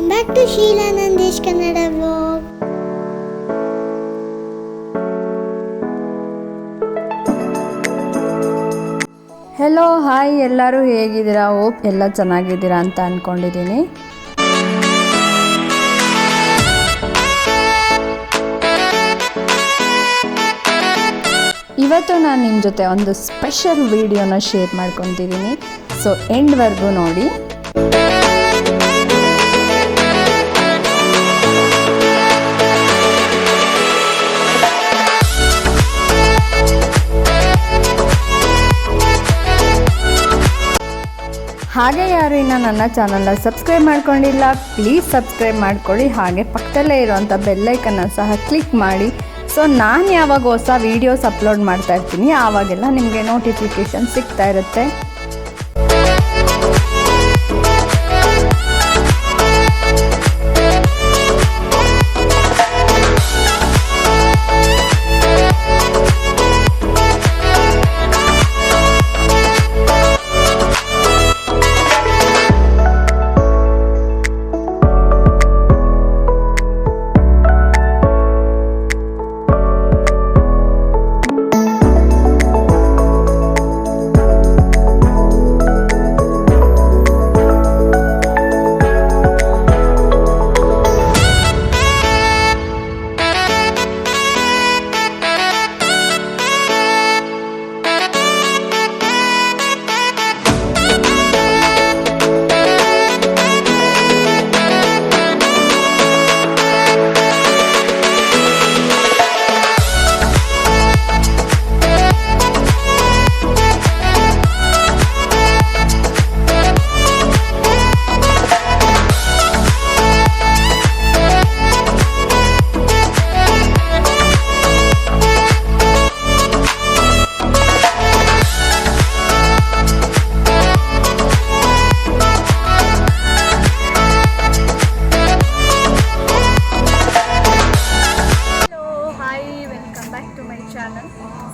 Welcome back to Sheila Nandesh Kannada vlog. Hello hi, ಎಲ್ಲರೂ ಹೇಗಿದ್ದೀರಾ? Hope ಎಲ್ಲ ಚೆನ್ನಾಗಿದ್ದೀರಾ ಅಂತ ಅಂದ್ಕೊಂಡಿದ್ದೀನಿ. ಇವತ್ತು ನಾನು ನಿಮ್ಮ ಜೊತೆ ಒಂದು ಸ್ಪೆಷಲ್ ವಿಡಿಯೋನ ಶೇರ್ ಮಾಡ್ಕೊತಿದ್ದೀನಿ. ಸೊ ಎಂಡ್ವರೆಗೂ ನೋಡಿ. ಹಾಗೆ ಯಾರು ಇನ್ನು ನನ್ನ ಚಾನಲ್ನ ಸಬ್ಸ್ಕ್ರೈಬ್ ಮಾಡ್ಕೊಂಡಿಲ್ಲ, ಪ್ಲೀಸ್ ಸಬ್ಸ್ಕ್ರೈಬ್ ಮಾಡ್ಕೊಳ್ಳಿ. ಹಾಗೆ ಪಕ್ಕದಲ್ಲೇ ಇರುವಂಥ ಬೆಲ್ಲೈಕನ್ನ ಸಹ ಕ್ಲಿಕ್ ಮಾಡಿ. ಸೊ ನಾನು ಯಾವಾಗ ಹೊಸ ವೀಡಿಯೋಸ್ ಅಪ್ಲೋಡ್ ಮಾಡ್ತಾ ಇರ್ತೀನಿ ಆವಾಗೆಲ್ಲ ನಿಮಗೆ ನೋಟಿಫಿಕೇಷನ್ ಸಿಗ್ತಾ ಇರುತ್ತೆ.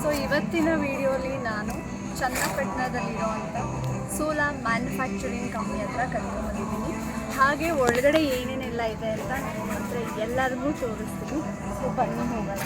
ಸೊ ಇವತ್ತಿನ ವಿಡಿಯೋಲಿ ನಾನು ಚನ್ನಪಟ್ಟಣದಲ್ಲಿರುವಂಥ ಸೂಲಾ ಮ್ಯಾನುಫ್ಯಾಕ್ಚರಿಂಗ್ ಕಂಪ್ನಿ ಹತ್ರ ಕರ್ಕೊಂಡ್ಬಂದಿದ್ದೀನಿ. ಹಾಗೆ ಒಳಗಡೆ ಏನೇನೆಲ್ಲ ಇದೆ ಅಂತ ನಿಮ್ಮ ಹತ್ರ ಎಲ್ಲರಿಗೂ ತೋರಿಸ್ತೀನಿ. ಸೊ ಬನ್ನಿ ಹೋಗೋಣ.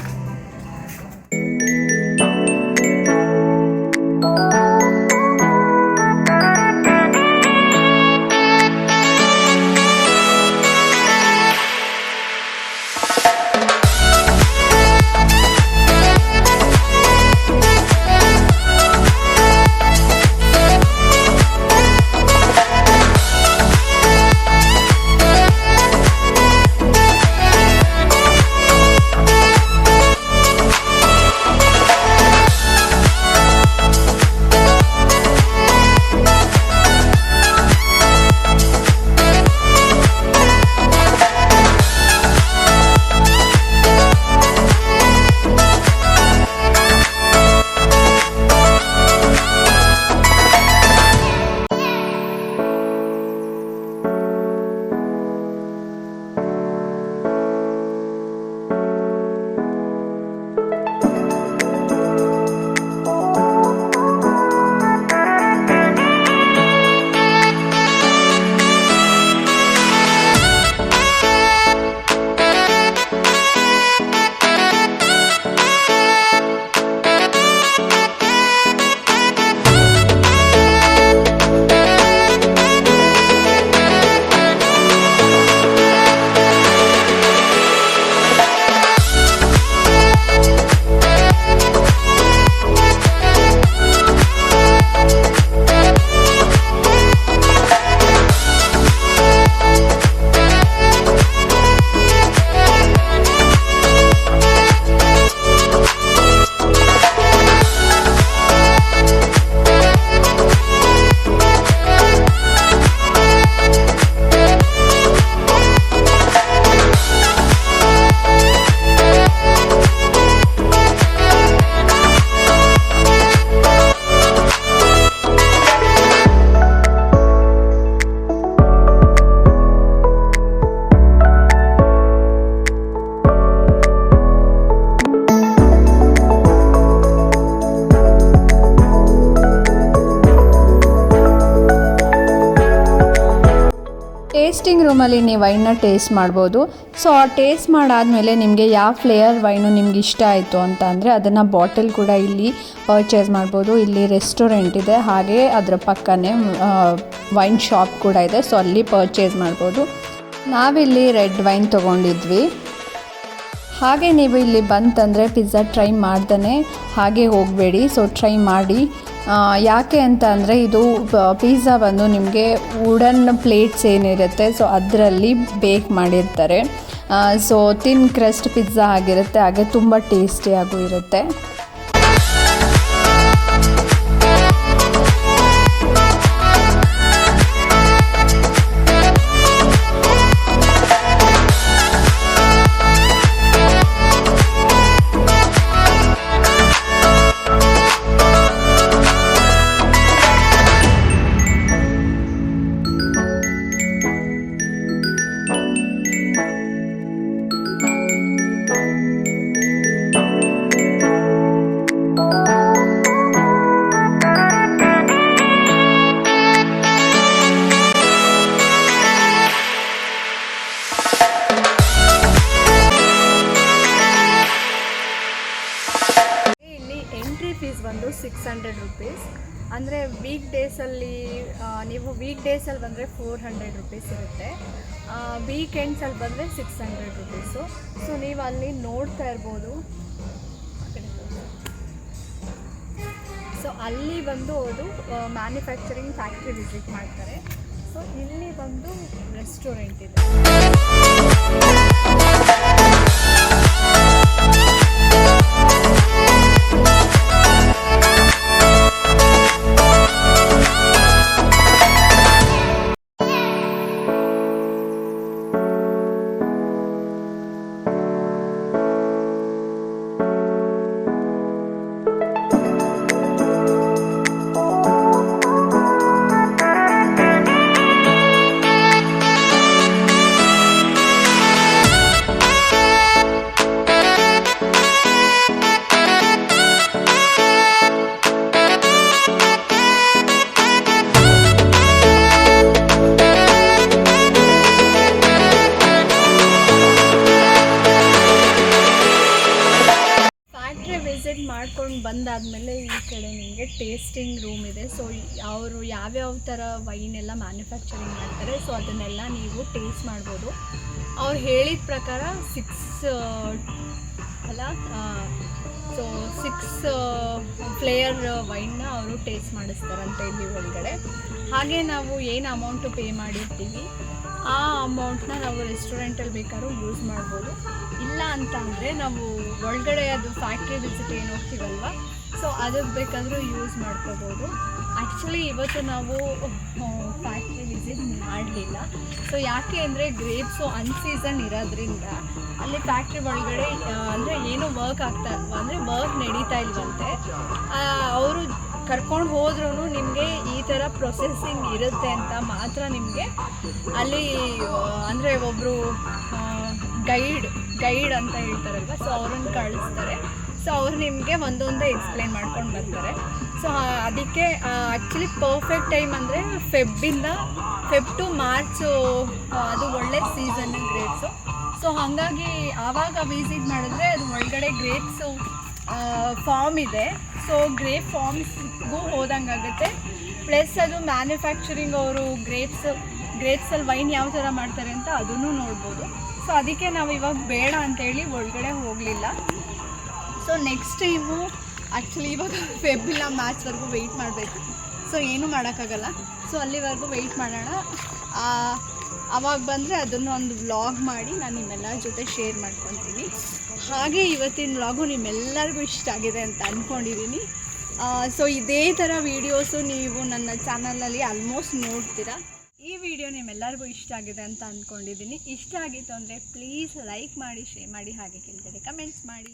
ಟೇಸ್ಟಿಂಗ್ ರೂಮಲ್ಲಿ ನೀವು ವೈನ್ನ ಟೇಸ್ಟ್ ಮಾಡ್ಬೋದು. ಸೊ ಆ ಟೇಸ್ಟ್ ಮಾಡಾದಮೇಲೆ ನಿಮಗೆ ಯಾವ ಫ್ಲೇವರ್ ವೈನು ನಿಮ್ಗೆ ಇಷ್ಟ ಆಯಿತು ಅಂತ ಅಂದರೆ ಅದನ್ನು ಬಾಟಲ್ ಕೂಡ ಇಲ್ಲಿ ಪರ್ಚೇಸ್ ಮಾಡ್ಬೋದು. ಇಲ್ಲಿ ರೆಸ್ಟೋರೆಂಟ್ ಇದೆ, ಹಾಗೆ ಅದರ ಪಕ್ಕನೇ ವೈನ್ ಶಾಪ್ ಕೂಡ ಇದೆ. ಸೊ ಅಲ್ಲಿ ಪರ್ಚೇಸ್ ಮಾಡ್ಬೋದು. ನಾವಿಲ್ಲಿ ರೆಡ್ ವೈನ್ ತೊಗೊಂಡಿದ್ವಿ. ಹಾಗೆ ನೀವು ಇಲ್ಲಿ ಬಂತಂದರೆ ಪಿಜ್ಜಾ ಟ್ರೈ ಮಾಡ್ದೇ ಹಾಗೆ ಹೋಗಬೇಡಿ. ಸೊ ಟ್ರೈ ಮಾಡಿ. ಯಾಕೆ ಅಂತ ಅಂದರೆ ಇದು ಪಿಜ್ಜಾ ಬಂದು ನಿಮಗೆ ವುಡನ್ ಪ್ಲೇಟ್ಸ್ ಏನಿರುತ್ತೆ ಸೊ ಅದರಲ್ಲಿ ಬೇಕ್ ಮಾಡಿರ್ತಾರೆ. ಸೊ ತಿನ್ ಕ್ರಸ್ಟ್ ಪಿಜ್ಜಾ ಆಗಿರುತ್ತೆ, ಹಾಗೆ ತುಂಬ ಟೇಸ್ಟಿಯಾಗೂ ಇರುತ್ತೆ. ಫೀಸ್ ಬಂದು 600 ರುಪೀಸ್. ಅಂದರೆ ವೀಕ್ ಡೇಸಲ್ಲಿ ನೀವು ಬಂದರೆ 400 ರುಪೀಸ್ ಇರುತ್ತೆ. ವೀಕೆಂಡ್ಸಲ್ಲಿ ಬಂದರೆ 600 ರುಪೀಸು. ಸೊ ನೀವು ಅಲ್ಲಿ ನೋಡ್ತಾ ಇರ್ಬೋದು. ಸೊ ಅಲ್ಲಿ ಬಂದು ಅದು ಮ್ಯಾನುಫ್ಯಾಕ್ಚರಿಂಗ್ ಫ್ಯಾಕ್ಟ್ರಿ ವಿಸಿಟ್ ಮಾಡ್ತಾರೆ. ಸೊ ಇಲ್ಲಿ ಬಂದು ರೆಸ್ಟೋರೆಂಟ್ ಇದೆ. ಮಾಡ್ಕೊಂಡು ಬಂದಾದಮೇಲೆ ಈ ಕಡೆ ನಿಮಗೆ ಟೇಸ್ಟಿಂಗ್ ರೂಮ್ ಇದೆ. ಸೊ ಅವರು ಯಾವ್ಯಾವ ಥರ ವೈನೆಲ್ಲ ಮ್ಯಾನುಫ್ಯಾಕ್ಚರಿಂಗ್ ಮಾಡ್ತಾರೆ ಸೊ ಅದನ್ನೆಲ್ಲ ನೀವು ಟೇಸ್ಟ್ ಮಾಡ್ಬೋದು. ಅವ್ರು ಹೇಳಿದ ಪ್ರಕಾರ 6 ಫ್ಲೇವರ್ ವೈನ್ನ ಅವರು ಟೇಸ್ಟ್ ಮಾಡಿಸ್ತಾರಂತೆ ಇಲ್ಲಿ ಒಳಗಡೆ. ಹಾಗೆ ನಾವು ಏನು ಅಮೌಂಟು ಪೇ ಮಾಡಿರ್ತೀವಿ ಆ ಅಮೌಂಟ್ನ ನಾವು ರೆಸ್ಟೋರೆಂಟಲ್ಲಿ ಬೇಕಾದ್ರೂ ಯೂಸ್ ಮಾಡ್ಬೋದು. ಇಲ್ಲ ಅಂತ ಅಂದರೆ ನಾವು ಒಳಗಡೆ ಅದು ಫ್ಯಾಕ್ಟ್ರಿ ವಿಸಿಟ್ ಏನು ಹೋಗ್ತೀವಲ್ವ ಸೊ ಅದಕ್ಕೆ ಬೇಕಾದರೂ ಯೂಸ್ ಮಾಡ್ಕೋಬೋದು. ಆ್ಯಕ್ಚುಲಿ ಇವತ್ತು ನಾವು ಫ್ಯಾಕ್ಟ್ರಿ ವಿಸಿಟ್ ಮಾಡಲಿಲ್ಲ. ಸೊ ಯಾಕೆ ಅಂದರೆ ಗ್ರೇಪ್ಸು ಅನ್ಸೀಸನ್ ಇರೋದ್ರಿಂದ ಅಲ್ಲಿ ಫ್ಯಾಕ್ಟ್ರಿ ಒಳಗಡೆ ಅಂದರೆ ಏನೋ ವರ್ಕ್ ವರ್ಕ್ ನಡೀತಾ ಇಲ್ವಂತೆ. ಅವರು ಕರ್ಕೊಂಡು ಹೋದ್ರೂ ನಿಮಗೆ ಈ ಥರ ಪ್ರೊಸೆಸಿಂಗ್ ಇರುತ್ತೆ ಅಂತ ಮಾತ್ರ ನಿಮಗೆ ಅಲ್ಲಿ ಅಂದರೆ ಒಬ್ಬರು ಗೈಡ್ ಅಂತ ಹೇಳ್ತಾರಲ್ವ ಸೊ ಅವ್ರನ್ನ ಕಳಿಸ್ತಾರೆ. ಸೊ ಅವ್ರು ನಿಮಗೆ ಒಂದೊಂದೇ ಎಕ್ಸ್ಪ್ಲೈನ್ ಮಾಡ್ಕೊಂಡು ಬರ್ತಾರೆ. ಸೊ ಅದಕ್ಕೆ ಆ್ಯಕ್ಚುಲಿ ಪರ್ಫೆಕ್ಟ್ ಟೈಮ್ ಅಂದರೆ ಫೆಬ್ ಟು ಮಾರ್ಚು ಅದು ಒಳ್ಳೆ ಸೀಸನ್ ಗ್ರೇಪ್ಸು. ಸೊ ಹಾಗಾಗಿ ಆವಾಗ ವಿಸಿಟ್ ಮಾಡಿದ್ರೆ ಅದು ಒಳಗಡೆ ಗ್ರೇಪ್ಸು ಫಾರ್ಮ್ ಇದೆ. ಸೊ ಗ್ರೇಪ್ ಫಾರ್ಮ್ಸ್ಗೂ ಹೋದಂಗಾಗುತ್ತೆ. ಪ್ಲಸ್ ಅದು ಮ್ಯಾನುಫ್ಯಾಕ್ಚರಿಂಗ್ ಅವರು ಗ್ರೇಪ್ಸಲ್ಲಿ ವೈನ್ ಯಾವ ಥರ ಮಾಡ್ತಾರೆ ಅಂತ ಅದನ್ನು ನೋಡ್ಬೋದು. ಸೊ ಅದಕ್ಕೆ ನಾವು ಇವಾಗ ಬೇಡ ಅಂತೇಳಿ ಒಳಗಡೆ ಹೋಗಲಿಲ್ಲ. ಸೊ ನೆಕ್ಸ್ಟ್ ಟೈಮು ಆ್ಯಕ್ಚುಲಿ ಇವಾಗ ಫೆಬ್ರಿಲ್ಲ ಮಾರ್ಚ್ವರೆಗೂ ವೆಯ್ಟ್ ಮಾಡಬೇಕು. ಸೊ ಏನೂ ಮಾಡೋಕ್ಕಾಗಲ್ಲ. ಸೊ ಅಲ್ಲಿವರೆಗೂ ವೆಯ್ಟ್ ಮಾಡೋಣ. ಆವಾಗ ಬಂದರೆ ಅದನ್ನು ಒಂದು ವ್ಲಾಗ್ ಮಾಡಿ ನಾನು ನಿಮ್ಮೆಲ್ಲರ ಜೊತೆ ಶೇರ್ ಮಾಡ್ಕೊತೀನಿ. ಹಾಗೆ ಇವತ್ತಿನ ವ್ಲಾಗು ನಿಮ್ಮೆಲ್ಲರಿಗೂ ಇಷ್ಟ ಆಗಿದೆ ಅಂತ ಅಂದ್ಕೊಂಡಿದ್ದೀನಿ. ಸೊ ಇದೇ ಥರ ವೀಡಿಯೋಸು ನೀವು ನನ್ನ ಚಾನಲಲ್ಲಿ ಆಲ್ಮೋಸ್ಟ್ ನೋಡ್ತೀರಾ. ಈ ವಿಡಿಯೋ ನಿಮ್ಮೆಲ್ಲರಿಗೂ ಇಷ್ಟ ಆಗಿದೆ ಅಂತ ಅಂದ್ಕೊಂಡಿದ್ದೀನಿ. ಇಷ್ಟ ಆಗಿತ್ತು ಅಂದರೆ ಪ್ಲೀಸ್ ಲೈಕ್ ಮಾಡಿ, ಶೇರ್ ಮಾಡಿ, ಹಾಗೆ ಕೆಳಗಡೆ ಕಮೆಂಟ್ಸ್ ಮಾಡಿ.